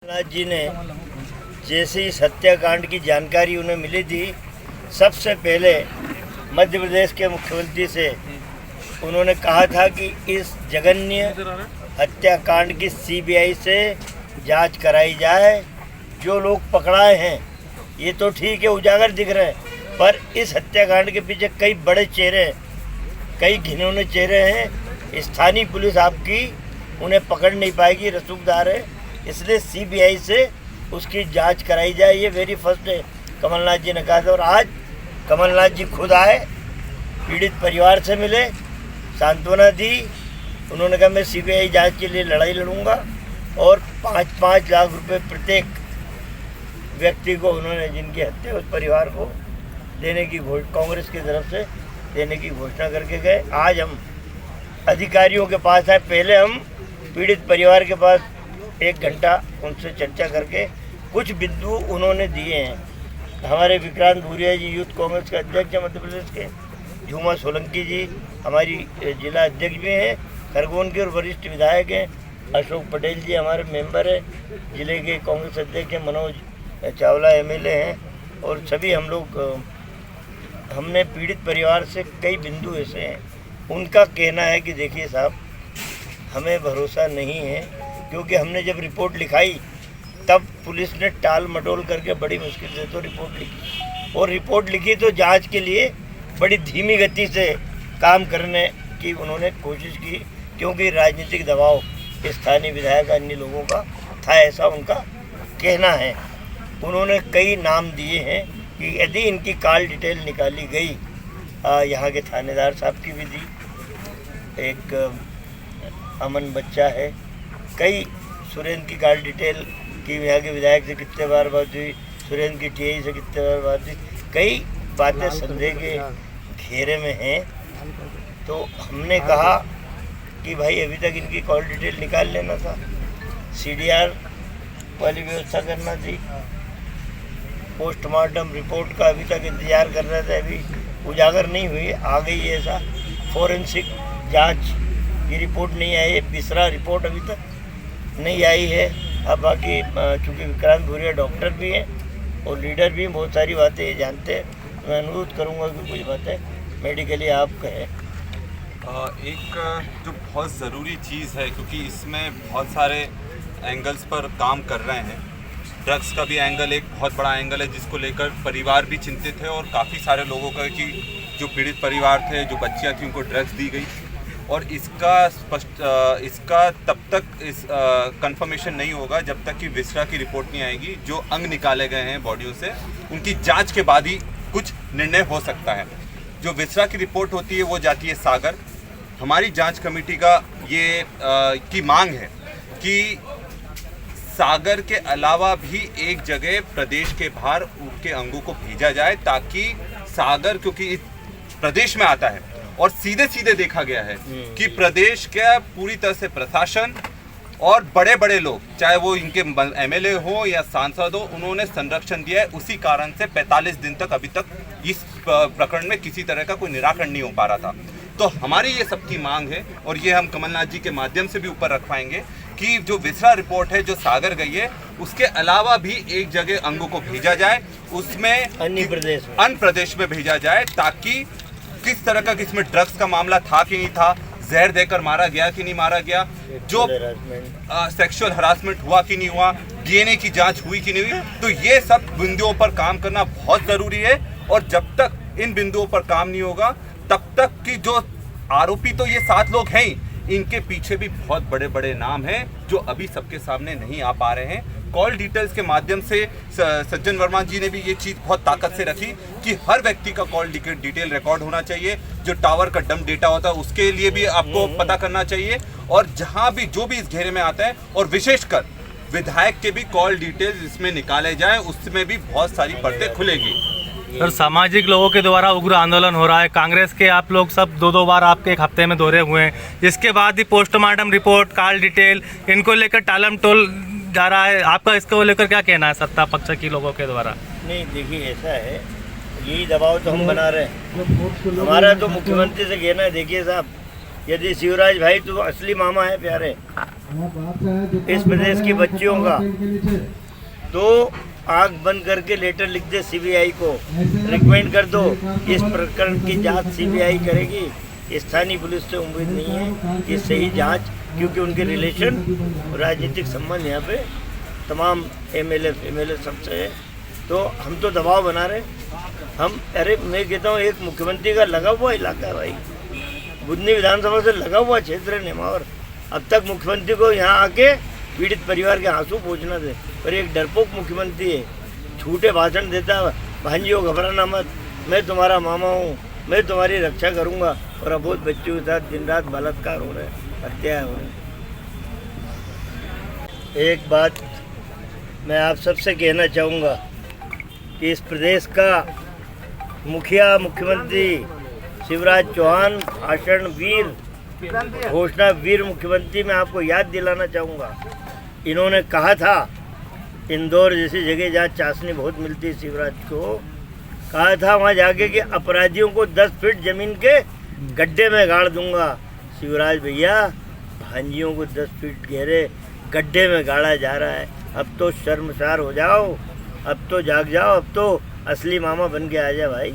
कमलनाथ जी ने जैसे इस हत्याकांड की जानकारी उन्हें मिली थी, सबसे पहले मध्य प्रदेश के मुख्यमंत्री से उन्होंने कहा था कि इस जघन्य हत्याकांड की सीबीआई से जांच कराई जाए। जो लोग पकड़ाए हैं ये तो ठीक है, उजागर दिख रहे हैं, पर इस हत्याकांड के पीछे कई बड़े चेहरे हैं, कई घिनौने चेहरे हैं। स्थानीय पुलिस आपकी उन्हें पकड़ नहीं पाएगी, रसूखदार है, इसलिए सीबीआई से उसकी जांच कराई जाए। ये वेरी फर्स्ट है कमलनाथ जी ने कहा था। और आज कमलनाथ जी खुद आए, पीड़ित परिवार से मिले, सांत्वना दी। उन्होंने कहा मैं सीबीआई जांच के लिए लड़ाई लड़ूंगा और 5-5 लाख रुपए प्रत्येक व्यक्ति को उन्होंने जिनकी हत्या उस परिवार को देने की कांग्रेस की तरफ से देने की घोषणा करके गए। आज हम अधिकारियों के पास आए, पहले हम पीड़ित परिवार के पास 1 घंटा उनसे चर्चा करके कुछ बिंदु उन्होंने दिए हैं। हमारे विक्रांत भूरिया जी यूथ कांग्रेस के अध्यक्ष हैं मध्य प्रदेश के, झूमा सोलंकी जी हमारी जिला अध्यक्ष भी हैं खरगोन के और वरिष्ठ विधायक हैं, अशोक पटेल जी हमारे मेंबर हैं, जिले के कांग्रेस अध्यक्ष हैं, मनोज चावला एमएलए हैं, और सभी हम लोग हमने पीड़ित परिवार से कई बिंदु ऐसे हैं। उनका कहना है कि देखिए साहब, हमें भरोसा नहीं है, क्योंकि हमने जब रिपोर्ट लिखाई तब पुलिस ने टाल मटोल करके बड़ी मुश्किल से तो रिपोर्ट लिखी, और रिपोर्ट लिखी तो जांच के लिए बड़ी धीमी गति से काम करने की उन्होंने कोशिश की, क्योंकि राजनीतिक दबाव स्थानीय विधायक अन्य लोगों का था, ऐसा उनका कहना है। उन्होंने कई नाम दिए हैं कि यदि इनकी कॉल डिटेल निकाली गई, यहाँ के थानेदार साहब की भी दी, एक अमन बच्चा है, कई सुरेंद्र की कॉल डिटेल कि यहाँ के विधायक से कितने बार बात हुई, सुरेंद्र की टीआई से कितने बार बात हुई, कई बातें संदेह के घेरे में हैं। तो हमने कहा कि भाई अभी तक इनकी कॉल डिटेल निकाल लेना था, सीडीआर वाली व्यवस्था करना थी, पोस्टमार्टम रिपोर्ट का अभी तक इंतजार कर रहे थे, अभी उजागर नहीं हुई, आ गई है ऐसा। फोरेंसिक जांच की रिपोर्ट नहीं आई है, तीसरा रिपोर्ट अभी तक नहीं आई है। अब बाकी चूँकि विक्रांत भूरिया डॉक्टर भी हैं और लीडर भी, बहुत सारी बातें ये जानते हैं, मैं अनुरोध करूँगा कि कुछ बातें मेडिकली आप कहें। एक जो बहुत ज़रूरी चीज़ है, क्योंकि इसमें बहुत सारे एंगल्स पर काम कर रहे हैं। ड्रग्स का भी एंगल एक बहुत बड़ा एंगल है, जिसको लेकर परिवार भी चिंतित है, और काफ़ी सारे लोगों का कि जो पीड़ित परिवार थे, जो बच्चियाँ थी, उनको ड्रग्स दी गई, और इसका तब तक कंफर्मेशन नहीं होगा जब तक कि विसरा की रिपोर्ट नहीं आएगी। जो अंग निकाले गए हैं बॉडियों से, उनकी जांच के बाद ही कुछ निर्णय हो सकता है। जो विसरा की रिपोर्ट होती है वो जाती है सागर। हमारी जांच कमेटी का ये की मांग है कि सागर के अलावा भी एक जगह प्रदेश के बाहर उनके अंगों को भेजा जाए, ताकि सागर, क्योंकि इस प्रदेश में आता है और सीधे सीधे देखा गया है कि प्रदेश का पूरी तरह से प्रशासन और बड़े बड़े लोग, चाहे वो इनके एमएलए हो या सांसद हो, उन्होंने संरक्षण दिया है। उसी कारण से 45 दिन तक अभी तक इस प्रकरण में किसी तरह का कोई निराकरण नहीं हो पा रहा था। तो हमारी ये सबकी मांग है, और ये हम कमलनाथ जी के माध्यम से भी ऊपर रखवाएंगे कि जो विसरा रिपोर्ट है जो सागर गई है, उसके अलावा भी एक जगह अंगों को भेजा जाए, उसमें अन्य प्रदेश में भेजा जाए, ताकि किस तरह का किसमें ड्रग्स का मामला था कि नहीं था, जहर देकर मारा गया कि नहीं मारा गया, जो सेक्सुअल हरासमेंट हुआ कि नहीं हुआ, डीएनए की जांच हुई कि नहीं हुई। तो ये सब बिंदुओं पर काम करना बहुत ज़रूरी है, और जब तक इन बिंदुओं पर काम नहीं होगा तब तक कि जो आरोपी तो ये 7 लोग हैं ही, इनके पीछे भी बहुत बड़े बड़े नाम हैं जो अभी सबके सामने नहीं आ पा रहे हैं। कॉल डिटेल्स के माध्यम से सज्जन वर्मा जी ने भी ये चीज़ बहुत ताकत से रखी कि हर व्यक्ति का कॉल डिटेल रिकॉर्ड होना चाहिए। जो टावर का डंप डेटा होता है उसके लिए भी आपको पता करना चाहिए, और जहाँ भी जो भी इस घेरे में आता है, और विशेषकर विधायक के भी कॉल डिटेल्स इसमें निकाले जाएँ, उसमें भी बहुत सारी परतें खुलेगी। सर, सामाजिक लोगों के द्वारा उग्र आंदोलन हो रहा है, कांग्रेस के आप लोग सब 2-2 बार आपके एक हफ्ते में दौरे हुए हैं, इसके बाद ही पोस्टमार्टम रिपोर्ट, कॉल डिटेल, इनको लेकर टालम टोल जा रहा है। आपका इसको लेकर क्या कहना है सत्ता पक्ष के लोगों के द्वारा? नहीं, देखिए ऐसा है, यही दबाव तो हम बना रहे हैं। हमारा तो मुख्यमंत्री से कहना है, देखिए साहब, यदि शिवराज भाई तू असली मामा है प्यारे इस प्रदेश की बच्चियों का, तो आंख बंद करके लेटर लिख दे सीबीआई को, रिकमेंड कर दो। इस प्रकरण की जांच सीबीआई करेगी। स्थानीय पुलिस से उम्मीद नहीं है कि सही जांच, क्योंकि उनके रिलेशन, राजनीतिक संबंध यहाँ पे तमाम एमएलए सबसे है। तो हम तो दबाव बना रहे हम। अरे मैं कहता हूँ एक मुख्यमंत्री का लगा हुआ इलाका है भाई, बुधनी विधानसभा से लगा हुआ क्षेत्र है नेमावर। अब तक मुख्यमंत्री को यहाँ आके पीड़ित परिवार के आंसू पोंछना थे, पर एक डरपोक मुख्यमंत्री है, झूठे भाषण देता है। भांजियों घबराना मत, मैं तुम्हारा मामा हूँ, मैं तुम्हारी रक्षा करूँगा। और अबोध बच्चों के साथ दिन रात बलात्कार हो रहे हैं, हत्याएँ हो रही हैं। एक बात मैं आप सबसे कहना चाहूँगा कि इस प्रदेश का मुखिया मुख्यमंत्री शिवराज चौहान, भाषण वीर, घोषणा वीर मुख्यमंत्री, मैं आपको याद दिलाना चाहूँगा। इन्होंने कहा था इंदौर जैसी जगह जहाँ चाशनी बहुत मिलती है शिवराज को, कहा था वहाँ जाके कि अपराधियों को 10 फीट ज़मीन के गड्ढे में गाड़ दूंगा। शिवराज भैया, भांजियों को 10 फीट गहरे गड्ढे में गाड़ा जा रहा है। अब तो शर्मसार हो जाओ, अब तो जाग जाओ, अब तो असली मामा बन के आ जा भाई।